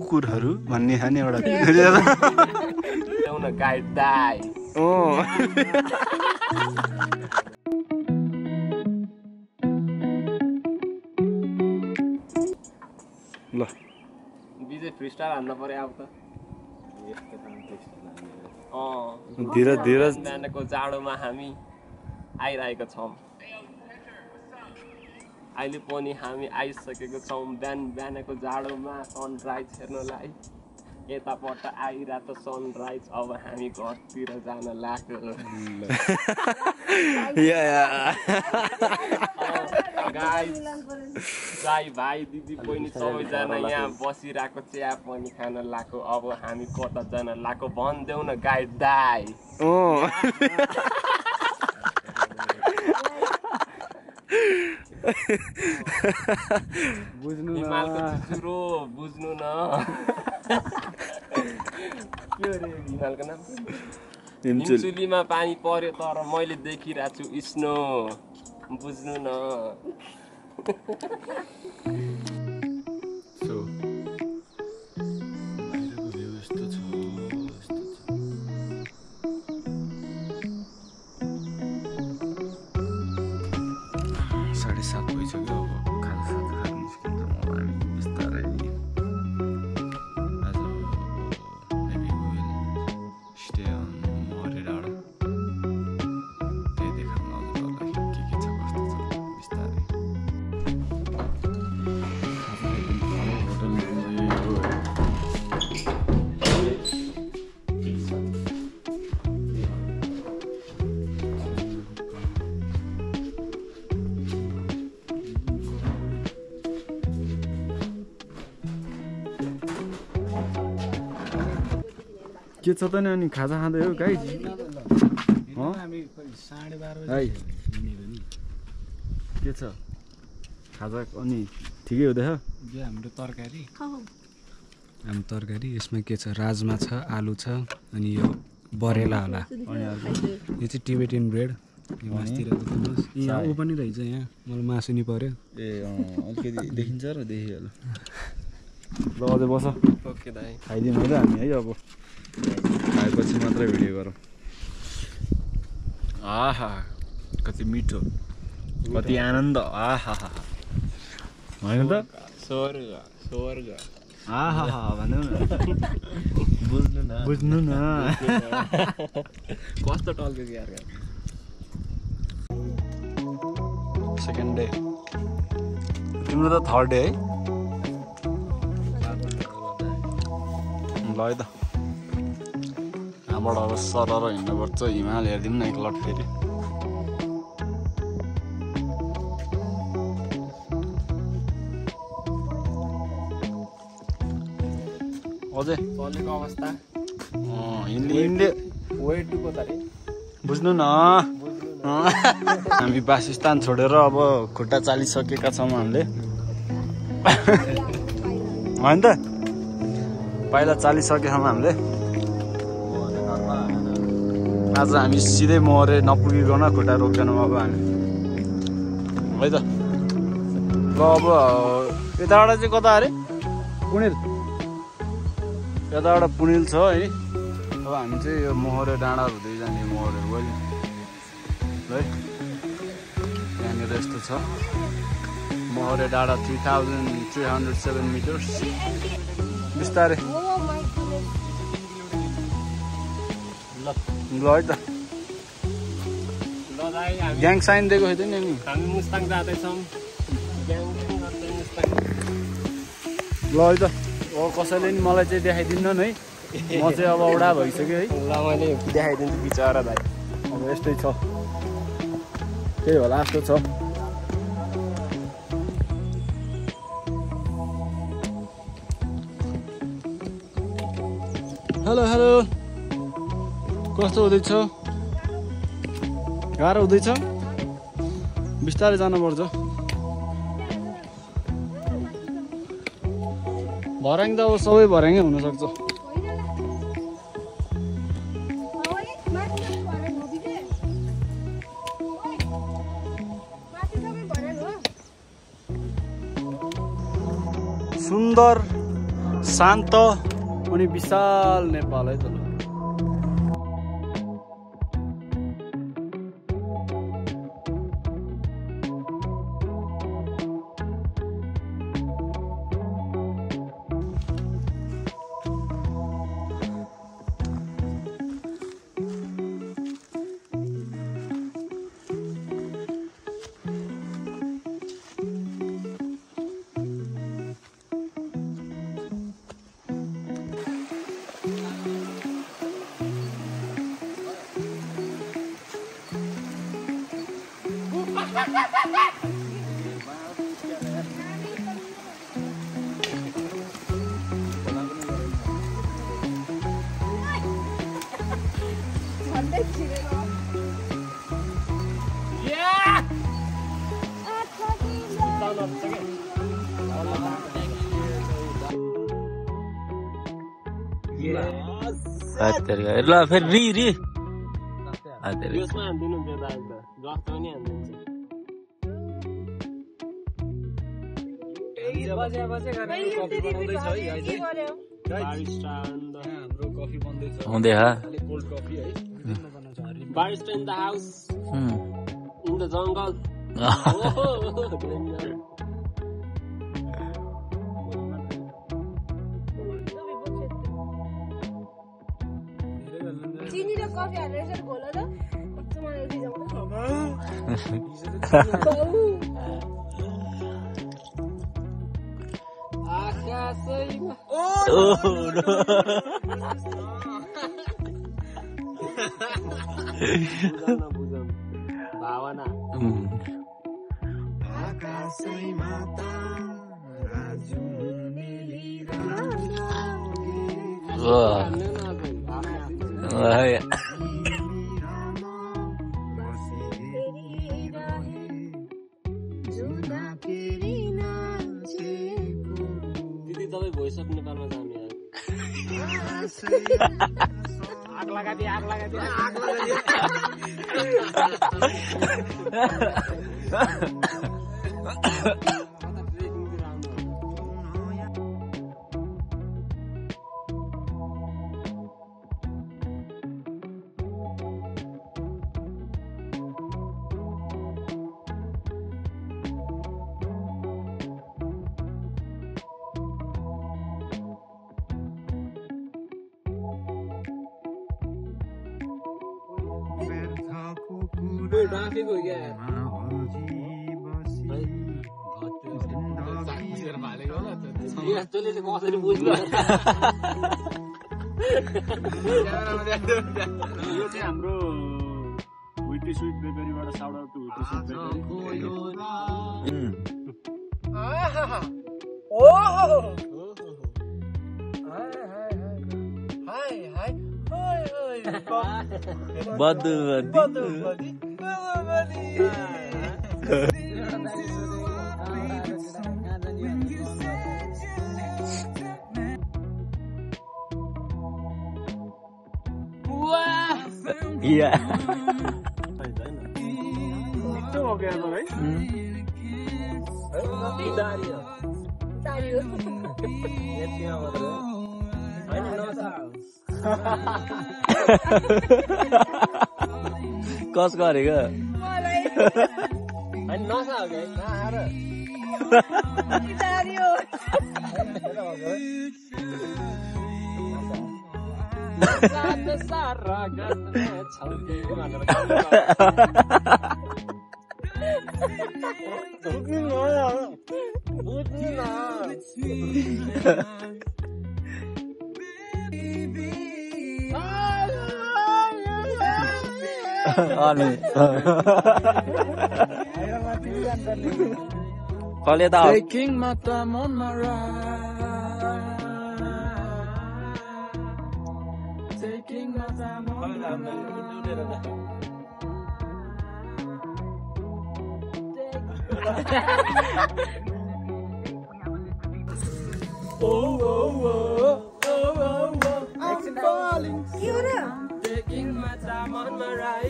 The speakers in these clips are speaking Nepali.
कुकुरहरू भन्ने खाने एउटा ल विजय फ्रिस्टाइल हान्न पर्यो अब त धीरज बिहानको जाडोमा हामी आइरहेका छौँ अहिले पनि हामी आइसकेको छौँ बिहानको जाडोमा सनराइज हेर्नलाई यतापट्ट आइरहेको सनराइज अब हामी घरतिर जान लाग्यो गाई भाइ दिदी बहिनी सबैजना यहाँ बसिरहेको चिया पनि खान लाग्यो अब हामी कता जान लाग्यो भनिदेऊ न गाई दाई बुझ्नु हिमालको चुचुरो बुझ्नु न के रे हिमालको नाम हिमचुलीमा पानी पर्यो तर मैले देखिरहेको छु स्नो बुझ्नु न के छ त नि अनि खाजा खाँदै हो गाई के छ खाजा अनि ठिकै हुँदैछ हाम्रो तरकारी यसमा के छ राजमा छ आलु छ अनि यो बरेला होला यो चाहिँ टिबेटियन ब्रेड मासतिर यहाँ ऊ पनि रहेछ यहाँ मलाई मासु नि पर्यो अलिकति देखिन्छ र देखिहाल्यो ल अझै बस ओके दाइ खाइदिउँ है त हामी है अब खाएपछि मात्रै भिडियो गरौँ आहा कति मिठो कति आनन्द आहा होइन त स्वर्ग आहा भन्नु न बुझ्नु न कस्तो टल्क्यो कि यार सेकेन्ड डे तिम्रो त थर्ड डे है ल है त यहाँबाट अब सरर हिँड्नुपर्छ हिमाल हेरिदिउँ न एकलट फेरि अझै चलेको अवस्था हिँड्ने बुझ्नु न हामी वासस्थान छोडेर अब खुट्टा चालिसकेका छौँ हामीले होइन त पहिला चालिसकेका छौँ हामीले आज हामी सिधै मरे नपुगिकन खुट्टा रोक्दैनौँ अब हामी है त ल अब यताबाट चाहिँ कता अरे पुनिल यताबाट पुनिल छ है अब हामी चाहिँ यो मोहरे डाँडा हुँदै जाने मोहरहरू गयो है यहाँनिर यस्तो छ मोहरे डाँडा 3307 मिटर्स बिस्तारै ल है त ग्याङ साइन दिएको थियो नि हामी मुस्ताङ जाँदैछौँ ल है त अब कसैले नि मलाई चाहिँ देखाइदिन्न है म चाहिँ अब औडा भइसक्यो है ल मैले देखाइदिन्छु बिचरा भाइ अब यस्तै छ त्यही होला जस्तो छ हेलो हेलो कस्तो हुँदैछ गाह्रो हुँदैछ बिस्तारै जानुपर्छ भर्याङ त अब सबै भर्याङै हुनसक्छ शान्त अनि विशाल नेपाल है त ल। ल फेरि रि यसमा हान्दिनु त्यो दाइ त जस्तो पनि हान्दिन्छ barista in the house in the jungle चीनी र कफी हालेर चाहिँ घोला त मलाई रिजाउँछ आकाशैमा बुझाउन भावना आकाशैमा दिदी तपाईँ भोइस अफ नेपालमा जानु आग लगाइदिए आग लगाइदिए आग लगाइदिए ट्राफिक हो गया यसले कसरी बुझ्नु यो चाहिँ हाम्रो हुइटी स्वीट बेकरीबाट shout out to wheaty sweet बदुबदी Iya. Itu mau kayak apa, guys? Dario. Dario. Ini apa tuh? Ini Nosa. कस गरेको मलाई अनि नसा हो के आएर दारियो साथ सारा गर्ने छौके भनेर बुझ्नु न अनि कले त Taking my time on my ride. Taking my time on my ride. Oh, oh, oh, oh, oh, oh, I'm falling. Taking my time on my ride.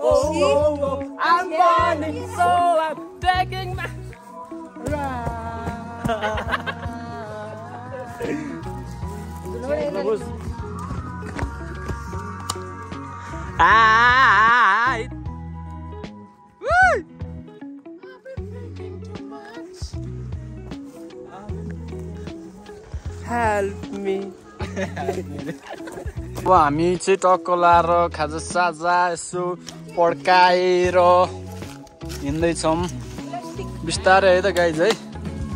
Oh, oh, oh, I'm falling, so I'm taking my ride. Help me. अब हामी चाहिँ टक्क लाएर खाजा साजा यसो पड्काएर हिँड्दैछौँ बिस्तारै है त गाइज है।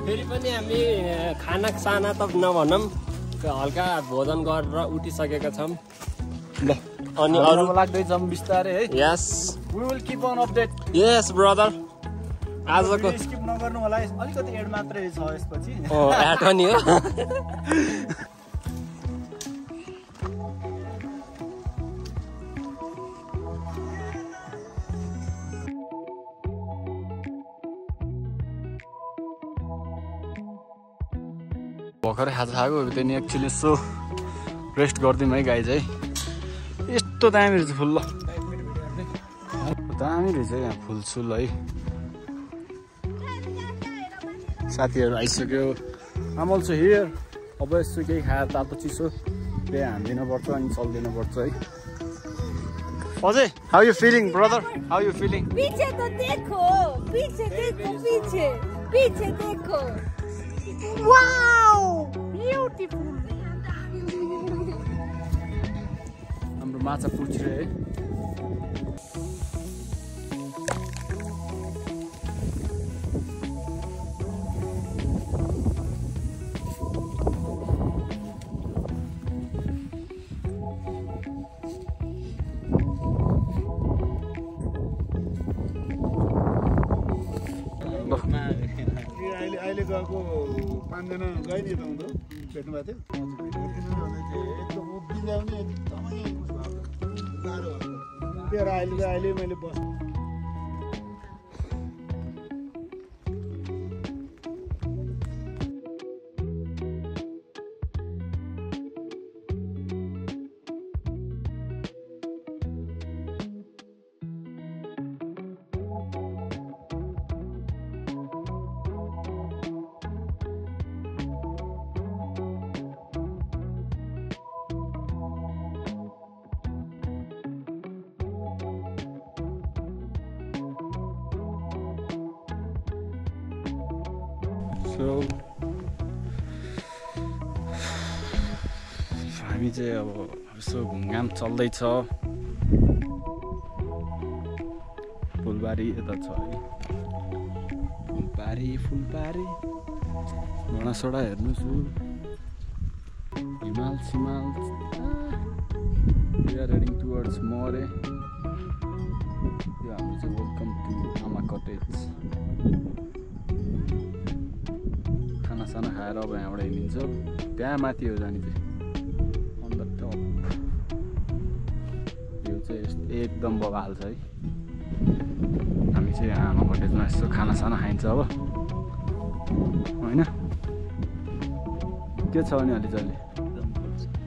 फेरि पनि हामी खाना साना त नभनौँ, हल्का भोजन गरेर उठिसकेका छौँ। ल अनि अरू लाग्दैछौँ बिस्तारै है। Yes we will keep on update. Yes brother, आजको स्किप नगर्नु होला, अलिकति एड मात्रै छ यसपछि। एड पनि हो। भर्खरै खाजा खाएको त्यहाँदेखि एकछिन यसो रेस्ट गरिदिउँ है गाइज है। यस्तो दामी रहेछ फुल, ल दामी रहेछ यहाँ फुलसुल है। साथीहरू आइसक्यो, आमल छ हियर। अब यसो केही खाएर तातो चिसो त्यही हानिदिनु पर्छ अनि चल्दिनु पर्छ है। अझै how you feeling brother, how you feeling? पीछे तो देखो, पीछे देखो, पीछे पीछे देखो। Wow beautiful. हाम्रो माछा पुछ्यो है। अहिले गएको 5 जना गए नि त हुँदो भेट्नु भएको थियो। एकदम उभिँदाउने एकदमै गाह्रो भयो। अहिले मैले बस हामी चाहिँ अब यसो घुमघाम चल्दैछ। फुलबारी यता छ है, फुलबारी घोडासोडा हेर्नुहोस्, हिमाल सिमाल। वी आर हेडिङ टुवर्ड्स मोरे। यो हाम्रो चाहिँ वेलकम टु आमा कटेज। खानासाना खाएर अब यहाँबाट हिँडिन्छ। त्यहाँ माथि हो जाने चाहिँ अन द टप। यो चाहिँ एकदम बवाल छ है। हामी चाहिँ आमा कटेजमा यसो खानासाना खाइन्छ अब होइन। के छ भने अलि जल्दी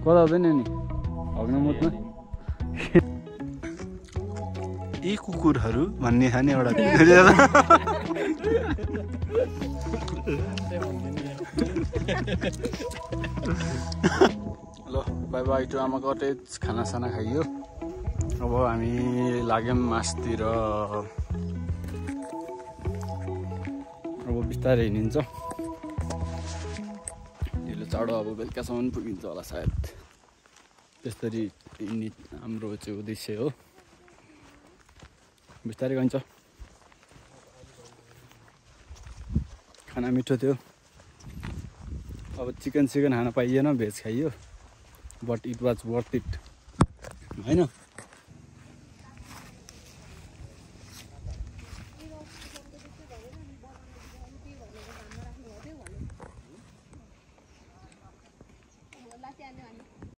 कता हुँदैन नि हग्न मुत्न। यी कुकुरहरू भन्ने छ नि एउटा। ल बाई बाई टु आमा कटेज। खानासाना खाइयो, अब हामी लाग्यौँ मासतिर। अब बिस्तारै हिँडिन्छ, ढिलो चाँडो अब बेलुकासम्म पुगिन्छ होला सायद। त्यसरी हिँड्ने हाम्रो चाहिँ उद्देश्य हो। बिस्तारै गइन्छ। खाना मिठो थियो। अब चिकन खान पाइएन, भेज खाइयो, but it was worth it होइन।